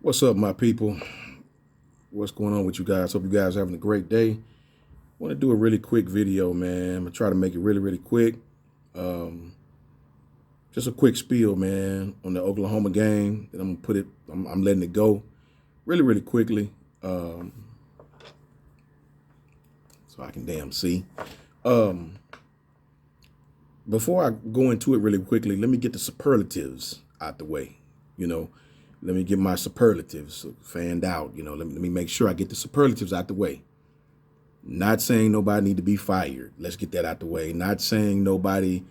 What's up, my people? What's going on with you guys? Hope you guys are having a great day. Want to do a really quick video, man. I'm gonna try to make it really quick. Um, just a quick spiel, man, on the Oklahoma game. That I'm gonna put it. I'm letting it go really quickly, um, so I can damn see. Um, Before I go into it really quickly, let me get the superlatives out the way. You know, let me get my superlatives fanned out. Let me make sure I get the superlatives out the way. Not saying nobody need to be fired. Let's get that out the way. Not saying nobody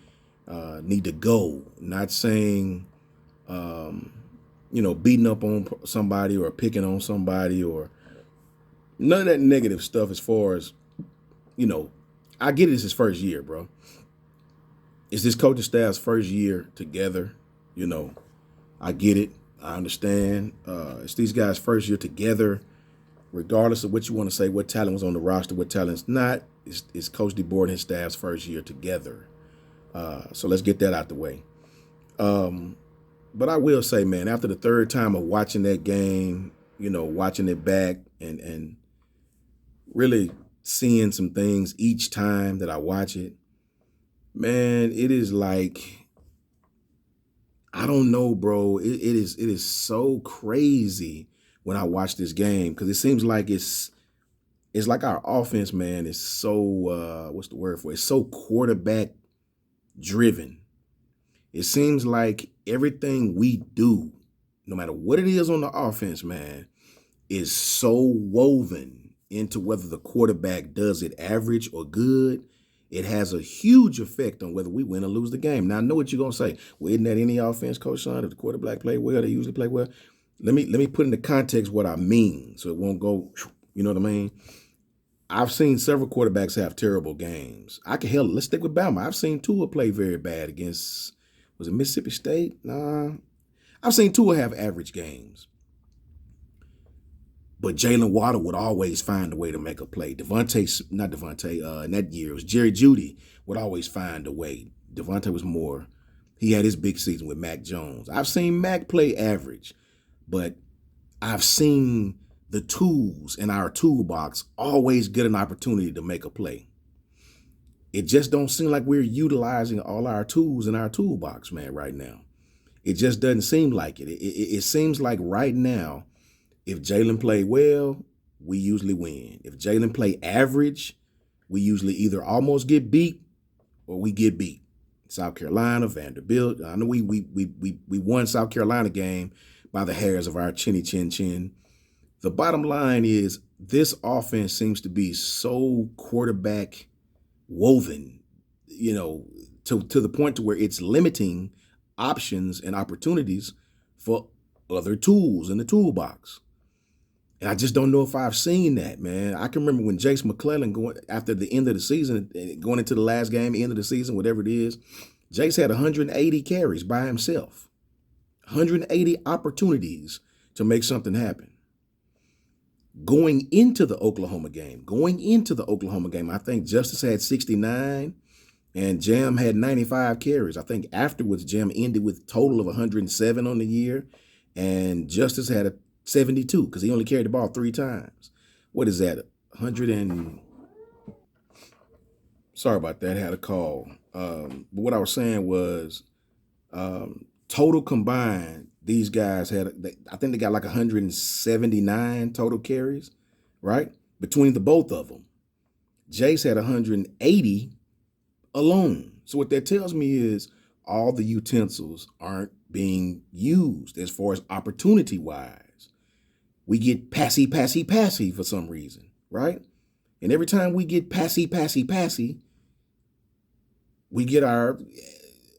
need to go. Not saying, beating up on somebody or picking on somebody or none of that negative stuff as far as, I get it, it's his first year, bro. It's this coaching staff's first year together. I get it. I understand. It's these guys' first year together. Regardless of what you want to say, what talent was on the roster, what talent's not, it's Coach DeBoer and his staff's first year together. So let's get that out the way. But I will say, man, after the third time of watching that game, watching it back and really seeing some things each time that I watch it, man, it is like, I don't know, bro. It is so crazy when I watch this game, because it seems like it's like our offense, man, is so what's the word for it? It's so quarterback driven. It seems like everything we do, no matter what it is on the offense, man, is so woven into whether the quarterback does it average or good. It has a huge effect on whether we win or lose the game. Now, I know what you're gonna say. Well, isn't that any offense, Coach Sean? If the quarterback play well, they usually play well. Let me put into context what I mean, so it won't go. You know what I mean? I've seen several quarterbacks have terrible games. Let's stick with Bama. I've seen Tua play very bad against, was it Mississippi State? Nah. I've seen Tua have average games. But Jalen Waddle would always find a way to make a play. In that year, it was Jerry Jeudy would always find a way. Devontae was more, he had his big season with Mac Jones. I've seen Mac play average, but I've seen the tools in our toolbox always get an opportunity to make a play. It just don't seem like we're utilizing all our tools in our toolbox, man, right now. It just doesn't seem like it. It seems like right now, if Jalen play well, we usually win. If Jalen play average, we usually either almost get beat or we get beat. South Carolina, Vanderbilt. I know we won South Carolina game by the hairs of our chinny chin chin. The bottom line is this offense seems to be so quarterback woven, to the point to where it's limiting options and opportunities for other tools in the toolbox. And I just don't know if I've seen that, man. I can remember when Jace McClellan going after the end of the season, going into the last game, end of the season, whatever it is, Jace had 180 carries by himself, 180 opportunities to make something happen. Going into the Oklahoma game, I think Justice had 69 and Jam had 95 carries. I think afterwards, Jam ended with a total of 107 on the year, and Justice had a 72 because he only carried the ball 3 times. What is that? 100 and sorry about that. I had a call. But what I was saying was total combined, these guys I think they got like 179 total carries, right? Between the both of them. Jace had 180 alone. So what that tells me is all the utensils aren't being used as far as opportunity wise. We get passy for some reason, right? And every time we get passy, we get our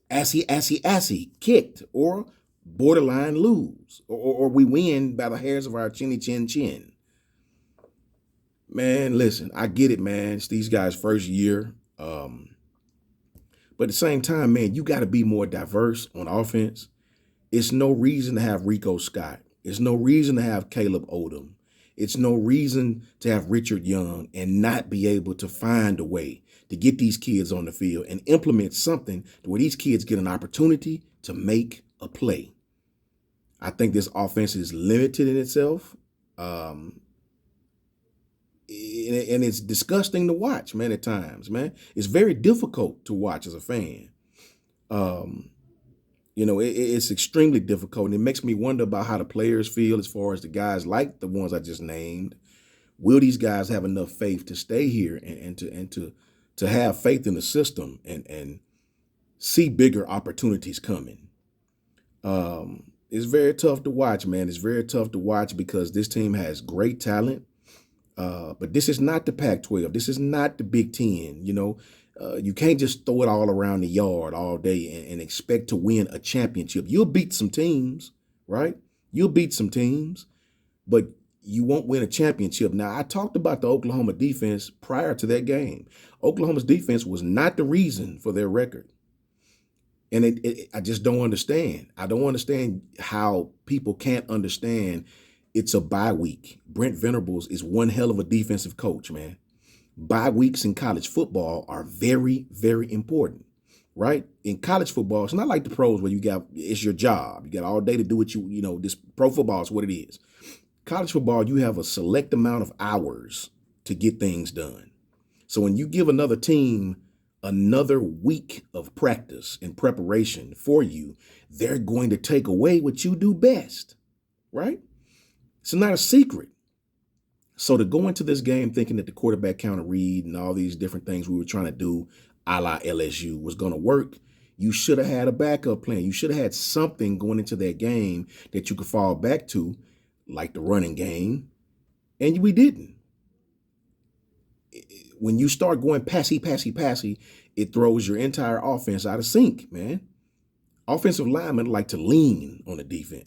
assy kicked or borderline lose, or we win by the hairs of our chinny chin chin. Man, listen, I get it, man. It's these guys' first year. But at the same time, man, you got to be more diverse on offense. It's no reason to have Rico Scott. It's no reason to have Caleb Odom. It's no reason to have Richard Young and not be able to find a way to get these kids on the field and implement something to where these kids get an opportunity to make a play. I think this offense is limited in itself. Um, and it's disgusting to watch, man, at times, man. It's very difficult to watch as a fan. Um, it's extremely difficult, and it makes me wonder about how the players feel as far as the guys like the ones I just named. Will these guys have enough faith to stay here and to have faith in the system and see bigger opportunities coming? It's very tough to watch, man. It's very tough to watch because this team has great talent. But this is not the Pac-12. This is not the Big Ten. You can't just throw it all around the yard all day and expect to win a championship. You'll beat some teams, right? You'll beat some teams, but you won't win a championship. Now, I talked about the Oklahoma defense prior to that game. Oklahoma's defense was not the reason for their record. And I just don't understand. I don't understand how people can't understand it's a bye week. Brent Venables is one hell of a defensive coach, man. Bye weeks in college football are very, very important, right? In college football, it's not like the pros where it's your job. You got all day to do what this pro football is what it is. College football, you have a select amount of hours to get things done. So when you give another team another week of practice and preparation for you, they're going to take away what you do best, right? It's not a secret. So to go into this game thinking that the quarterback counter read and all these different things we were trying to do a la LSU was going to work, you should have had a backup plan. You should have had something going into that game that you could fall back to, like the running game, and we didn't. When you start going passy, it throws your entire offense out of sync, man. Offensive linemen like to lean on the defense,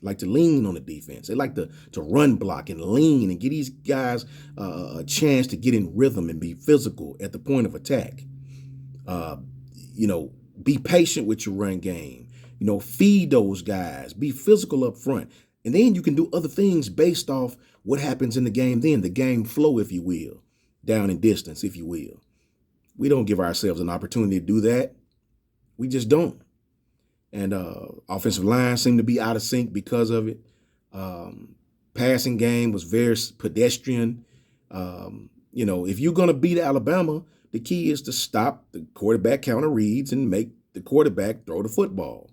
They like to run block and lean and give these guys a chance to get in rhythm and be physical at the point of attack. Be patient with your run game. Feed those guys. Be physical up front. And then you can do other things based off what happens in the game then, the game flow, if you will, down in distance, if you will. We don't give ourselves an opportunity to do that. We just don't. And offensive line seemed to be out of sync because of it. Passing game was very pedestrian. If you're going to beat Alabama, the key is to stop the quarterback counter reads and make the quarterback throw the football.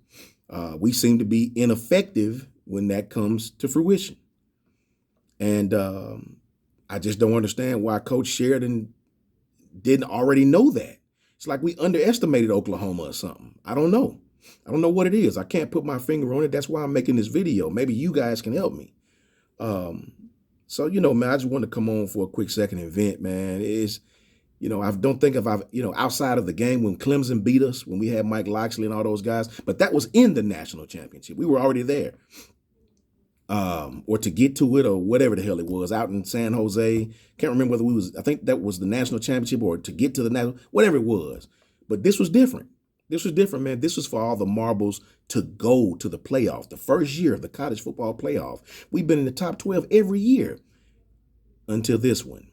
We seem to be ineffective when that comes to fruition. And I just don't understand why Coach Sheridan didn't already know that. It's like we underestimated Oklahoma or something. I don't know what it is. I can't put my finger on it. That's why I'm making this video. Maybe you guys can help me. So, man, I just wanted to come on for a quick second and vent, man. I don't think if I've, outside of the game when Clemson beat us, when we had Mike Loxley and all those guys, but that was in the national championship. We were already there. Or to get to it or whatever the hell it was out in San Jose. Can't remember whether I think that was the national championship or to get to the national, whatever it was. But this was different. This was different, man. This was for all the marbles to go to the playoff. The first year of the college football playoff. We've been in the top 12 every year until this one.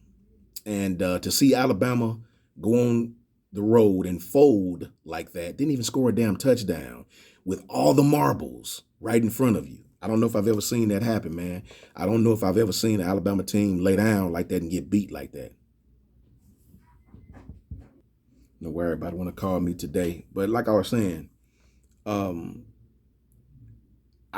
And to see Alabama go on the road and fold like that, didn't even score a damn touchdown with all the marbles right in front of you. I don't know if I've ever seen that happen, man. I don't know if I've ever seen an Alabama team lay down like that and get beat like that. Don't worry about it. Want to call me today. But like I was saying, I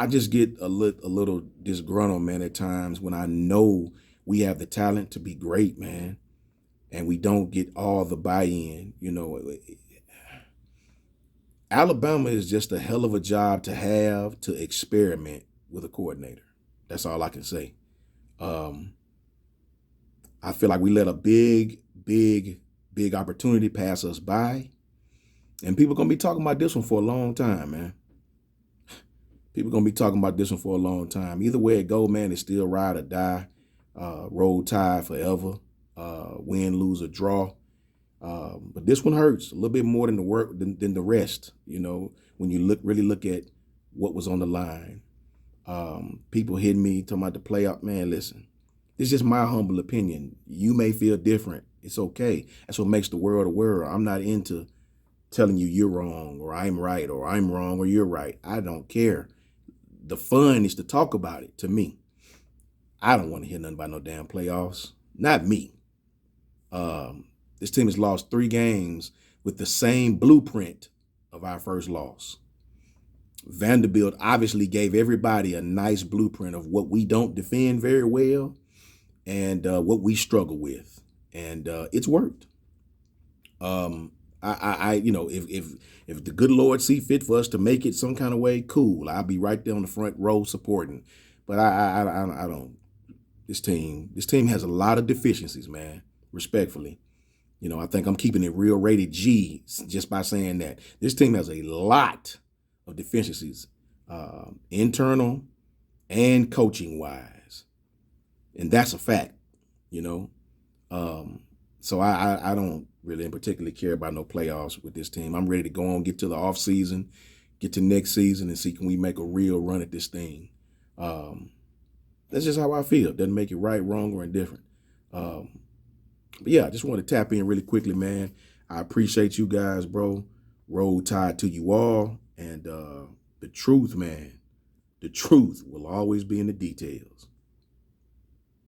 just get a little disgruntled, man, at times when I know we have the talent to be great, man, and we don't get all the buy-in. Alabama is just a hell of a job to have to experiment with a coordinator. That's all I can say. I feel like we let a big opportunity pass us by. And people are going to be talking about this one for a long time, man. People are going to be talking about this one for a long time. Either way it go, man, it's still ride or die. Roll tide forever. Win, lose, or draw. But this one hurts a little bit more than the rest, when you really look at what was on the line. People hitting me, talking about the playoff. Man, listen, it's just my humble opinion. You may feel different. It's okay. That's what makes the world a world. I'm not into telling you you're wrong or I'm right or I'm wrong or you're right. I don't care. the fun is to talk about it. To me, I don't want to hear nothing about no damn playoffs. Not me. This team has lost 3 games with the same blueprint of our first loss. Vanderbilt obviously gave everybody a nice blueprint of what we don't defend very well and what we struggle with, and it's worked. If the good Lord see fit for us to make it some kind of way, cool. I'll be right there on the front row supporting. But I don't. This team has a lot of deficiencies, man. Respectfully, I think I'm keeping it real rated G just by saying that this team has a lot of deficiencies, internal and coaching wise, and that's a fact. So I don't really in particular care about no playoffs with this team. I'm ready to go on, get to the off season, get to next season, and see can we make a real run at this thing. That's just how I feel. Doesn't make it right, wrong, or indifferent. But yeah, I just want to tap in really quickly, man. I appreciate you guys, bro. Roll Tide to you all. And the truth, man, the truth will always be in the details.